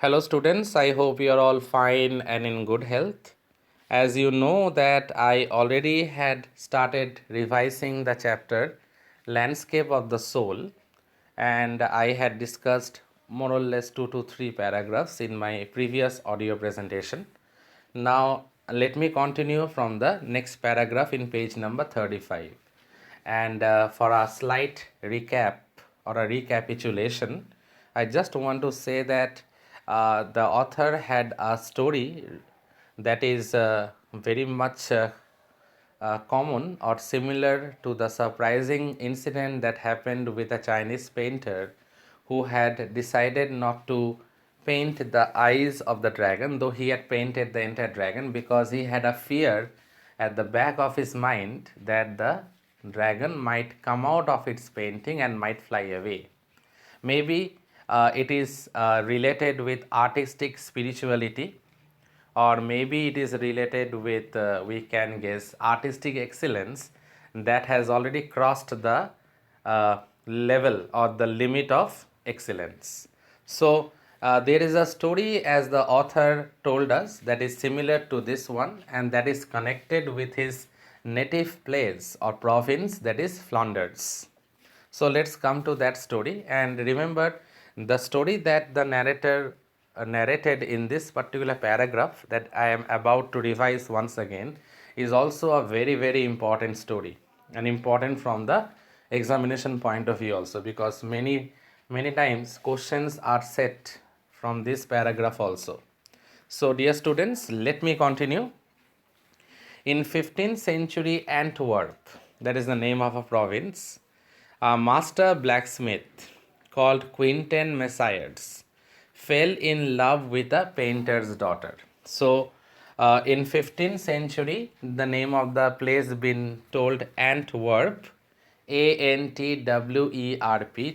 Hello students, I hope you are all fine and in good health. As you know that I already had started revising the chapter Landscape of the Soul, and I had discussed more or less 2 to 3 paragraphs in my previous audio presentation. Now let me continue from the next paragraph in page number 35. And for a slight recap or a recapitulation, I just want to say that the author had a story that is very much common or similar to the surprising incident that happened with a Chinese painter who had decided not to paint the eyes of the dragon, though he had painted the entire dragon, because he had a fear at the back of his mind that the dragon might come out of its painting and might fly away. Maybe it is related with artistic spirituality, or maybe it is related with, we can guess, artistic excellence that has already crossed the level or the limit of excellence. So there is a story, as the author told us, that is similar to this one, and that is connected with his native place or province, that is Flanders. So let's come to that story, and remember, the story that the narrator narrated in this particular paragraph that I am about to revise once again is also a very, very important story, and important from the examination point of view also, because many times questions are set from this paragraph also. So dear students, let me continue. In 15th century Antwerp, that is the name of a province, a master blacksmith called Quinten Messias fell in love with a painter's daughter. So, in 15th century, the name of the place been told Antwerp, Antwerp.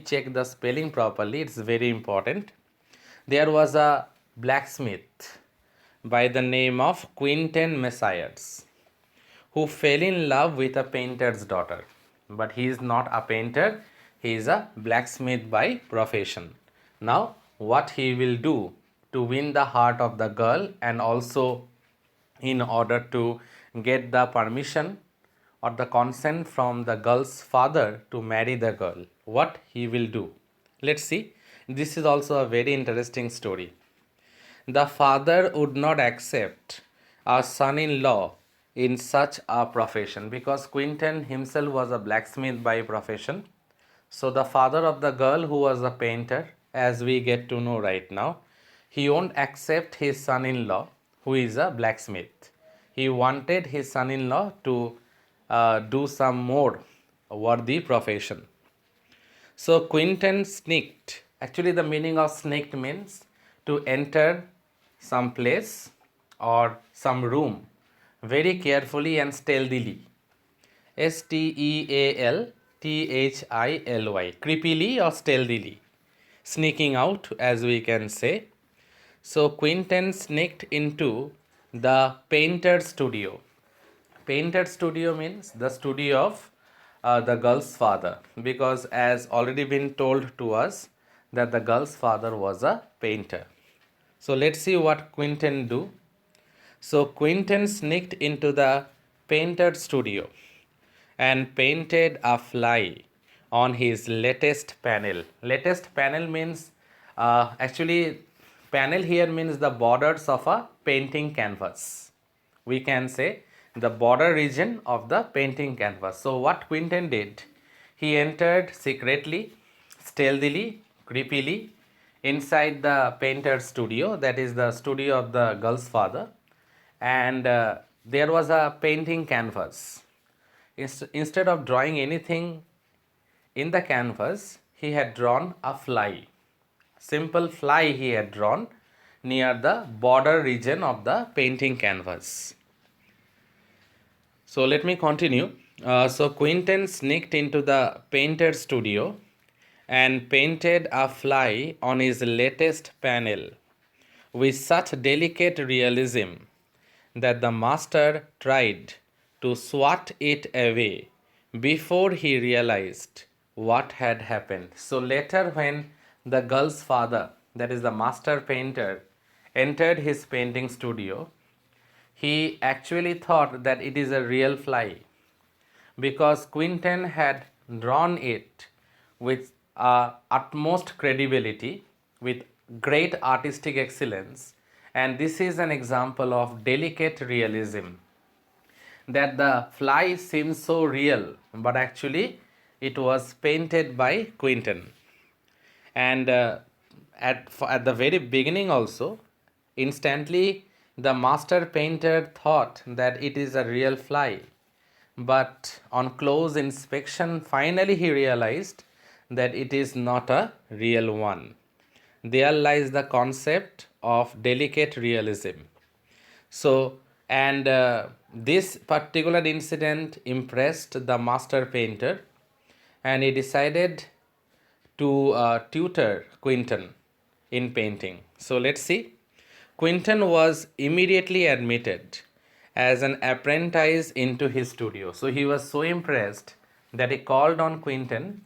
Check the spelling properly; it's very important. There was a blacksmith by the name of Quinten Messias who fell in love with a painter's daughter. But he is not a painter, he is a blacksmith by profession. Now, what he will do to win the heart of the girl, and also in order to get the permission or the consent from the girl's father to marry the girl, what he will do? Let's see. This is also a very interesting story. The father would not accept a son in law in such a profession, because Quinten himself was a blacksmith by profession. So, the father of the girl, who was a painter, as we get to know right now, he won't accept his son in law, who is a blacksmith. He wanted his son in law to do some more worthy profession. So Quinten sneaked. Actually, the meaning of sneaked means to enter some place or some room very carefully and stealthily. Stealthily, creepily or stealthily, sneaking out, as we can say. So Quinten sneaked into the painter's studio. Painter studio means the studio of the girl's father, because as already been told to us that the girl's father was a painter. So let's see what Quinten do. So Quinten sneaked into the painter studio and painted a fly on his latest panel. Latest panel means, actually, panel here means the borders of a painting canvas. We can say the border region of the painting canvas. So what Quinten did, he entered secretly, stealthily, creepily inside the painter's studio, that is the studio of the girl's father, and there was a painting canvas. Instead of drawing anything in the canvas, he had drawn a fly. Simple fly he had drawn near the border region of the painting canvas. So let me continue. So Quinten sneaked into the painter's studio and painted a fly on his latest panel with such delicate realism that the master tried to swat it away before he realized what had happened. So later, when the girl's father, that is the master painter, entered his painting studio, he actually thought that it is a real fly because Quinton had drawn it with utmost credibility, with great artistic excellence, and this is an example of delicate realism, that the fly seems so real, but actually it was painted by Quinton. And at the very beginning also, instantly the master painter thought that it is a real fly, but on close inspection finally he realized that it is not a real one. There lies the concept of delicate realism. So, and this particular incident impressed the master painter, and he decided to tutor Quinton in painting. So, let's see. Quinton was immediately admitted as an apprentice into his studio. So, he was so impressed that he called on Quinton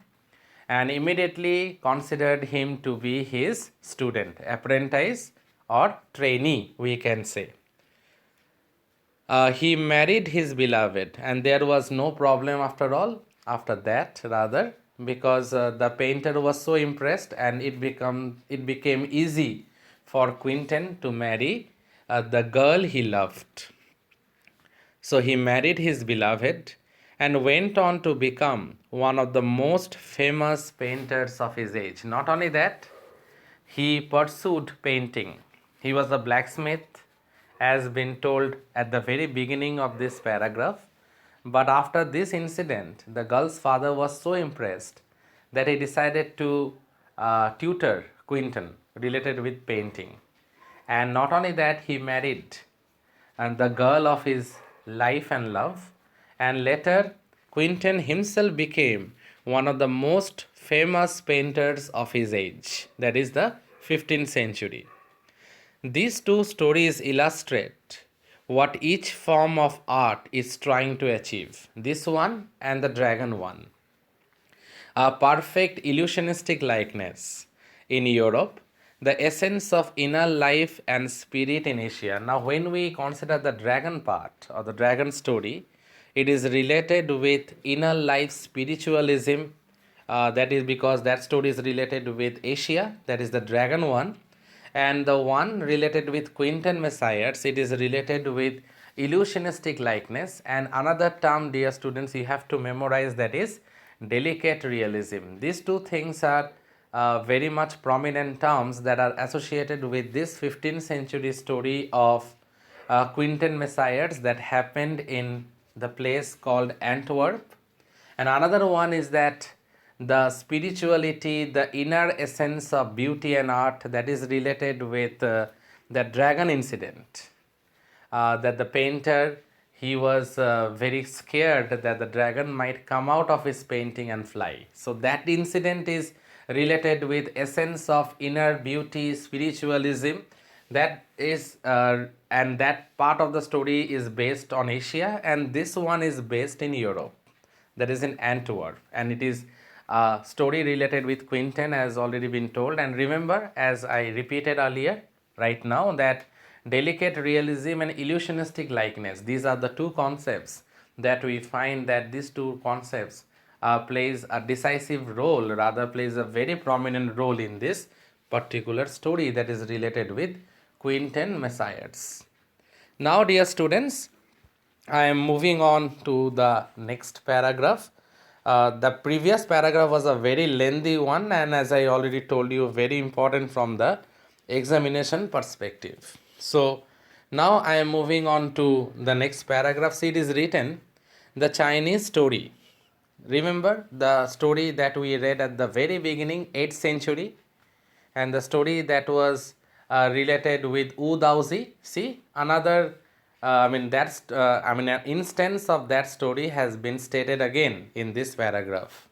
and immediately considered him to be his student, apprentice or trainee, we can say. He married his beloved, and there was no problem after that, rather, because the painter was so impressed, and it became easy for Quinton to marry the girl he loved. So he married his beloved and went on to become one of the most famous painters of his age. Not only that, he pursued painting. He was a blacksmith, as been told at the very beginning of this paragraph. But after this incident, the girl's father was so impressed that he decided to tutor Quinton related with painting. And not only that, he married the girl of his life and love. And later, Quinton himself became one of the most famous painters of his age, that is the 15th century. These two stories illustrate what each form of art is trying to achieve, this one and the dragon one. A perfect illusionistic likeness in Europe, the essence of inner life and spirit in Asia. Now, when we consider the dragon part or the dragon story, it is related with inner life spiritualism. That is because that story is related with Asia, that is the dragon one. And the one related with Quinton Messias, it is related with illusionistic likeness. And another term, dear students, you have to memorize, that is delicate realism. These two things are very much prominent terms that are associated with this 15th century story of Quinton Messias that happened in the place called Antwerp. And another one is that the spirituality, the inner essence of beauty and art, that is related with the dragon incident. That the painter, he was very scared that the dragon might come out of his painting and fly. So that incident is related with essence of inner beauty, spiritualism. That is, and that part of the story is based on Asia, and this one is based in Europe, that is in Antwerp, and it is a story related with Quinton, as already been told. And remember, as I repeated earlier, right now, that delicate realism and illusionistic likeness, these are the two concepts that we find that these two concepts plays a decisive role, rather plays a very prominent role in this particular story that is related with Quinton Messias. Now, dear students, I am moving on to the next paragraph. The previous paragraph was a very lengthy one, and as I already told you, very important from the examination perspective. So now I am moving on to the next paragraph. See, it is written, the Chinese story. Remember the story that we read at the very beginning, 8th century, and the story that was related with Wu Daozi. See, another an instance of that story has been stated again in this paragraph.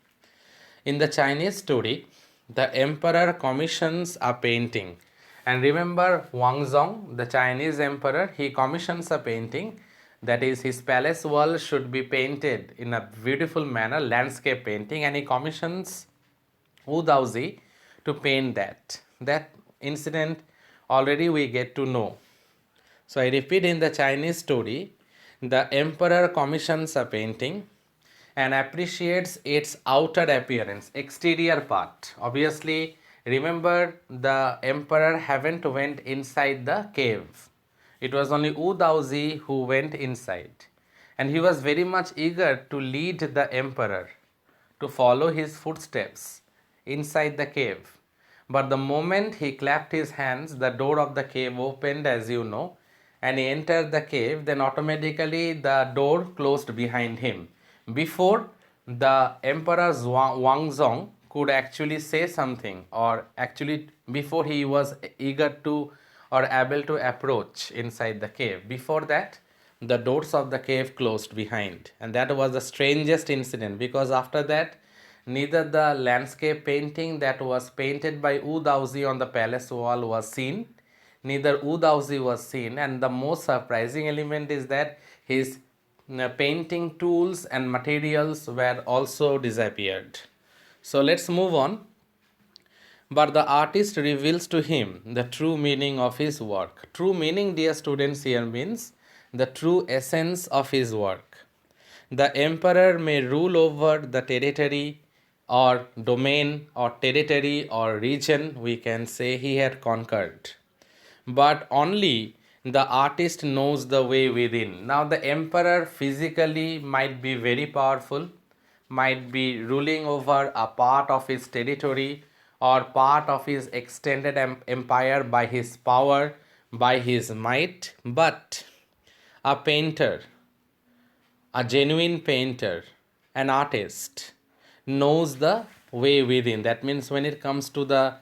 In the Chinese story, the emperor commissions a painting. And remember Wangzong, the Chinese emperor, he commissions a painting, that is, his palace wall should be painted in a beautiful manner, landscape painting, and he commissions Wu Daozi to paint that. That incident already we get to know. So I repeat, in the Chinese story, the emperor commissions a painting and appreciates its outer appearance, exterior part. Obviously, remember the emperor haven't went inside the cave. It was only Wu Daozi who went inside. And he was very much eager to lead the emperor to follow his footsteps inside the cave. But the moment he clapped his hands, the door of the cave opened, as you know, and he entered the cave. Then automatically the door closed behind him before the Emperor Wangzong could actually say something, or actually before he was eager to or able to approach inside the cave. Before that, the doors of the cave closed behind, and that was the strangest incident, because after that neither the landscape painting that was painted by Wu Daozi on the palace wall was seen, neither Wu Daozi was seen, and the most surprising element is that his painting tools and materials were also disappeared. So let's move on. But the artist reveals to him the true meaning of his work. True meaning, dear students, here means the true essence of his work. The emperor may rule over the territory or domain or territory or region, we can say he had conquered, but only the artist knows the way within. Now, the emperor physically might be very powerful, might be ruling over a part of his territory or part of his extended empire by his power, by his might, but a painter, a genuine painter, an artist, knows the way within. That means when it comes to the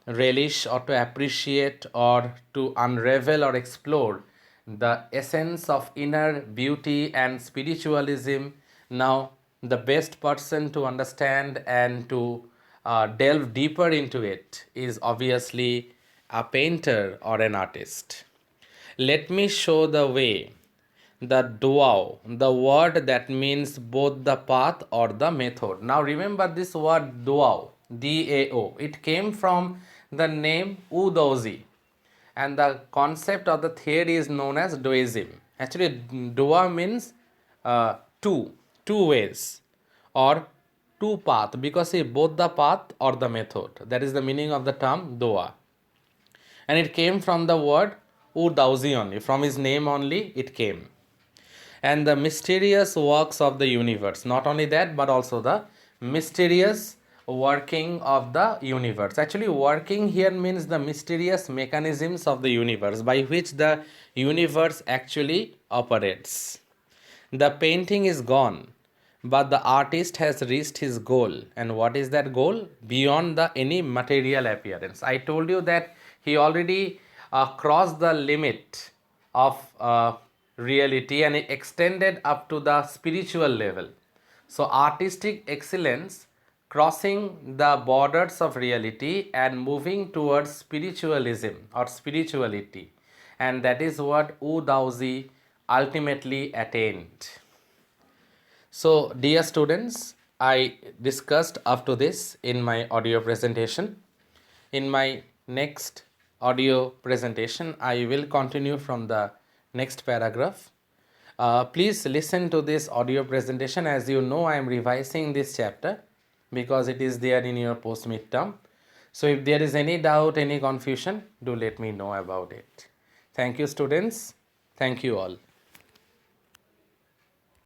relish or to appreciate or to unravel or explore the essence of inner beauty and spiritualism, now the best person to understand and to delve deeper into it is obviously a painter or an artist. Let me show the way. The Duao, the word that means both the path or the method. Now remember this word Duao, D-A-O. It came from the name Wu Daozi, and the concept of the theory is known as Dualism. Actually, Dua means two ways or two path, because see, both the path or the method. That is the meaning of the term Dua, and it came from the word Wu Daozi only. From his name only it came. And the mysterious works of the universe. Not only that, but also the mysterious working of the universe. Actually, working here means the mysterious mechanisms of the universe by which the universe actually operates. The painting is gone, but the artist has reached his goal. And what is that goal? Beyond the any material appearance. I told you that he already crossed the limit of reality and it extended up to the spiritual level. So artistic excellence crossing the borders of reality and moving towards spiritualism or spirituality, and that is what Wu Daozi ultimately attained. So dear students, I discussed up to this in my audio presentation. In my next audio presentation, I will continue from the next paragraph. Please listen to this audio presentation. As you know, I am revising this chapter because it is there in your post midterm. So if there is any doubt, any confusion, do let me know about it. Thank you, students. Thank you all.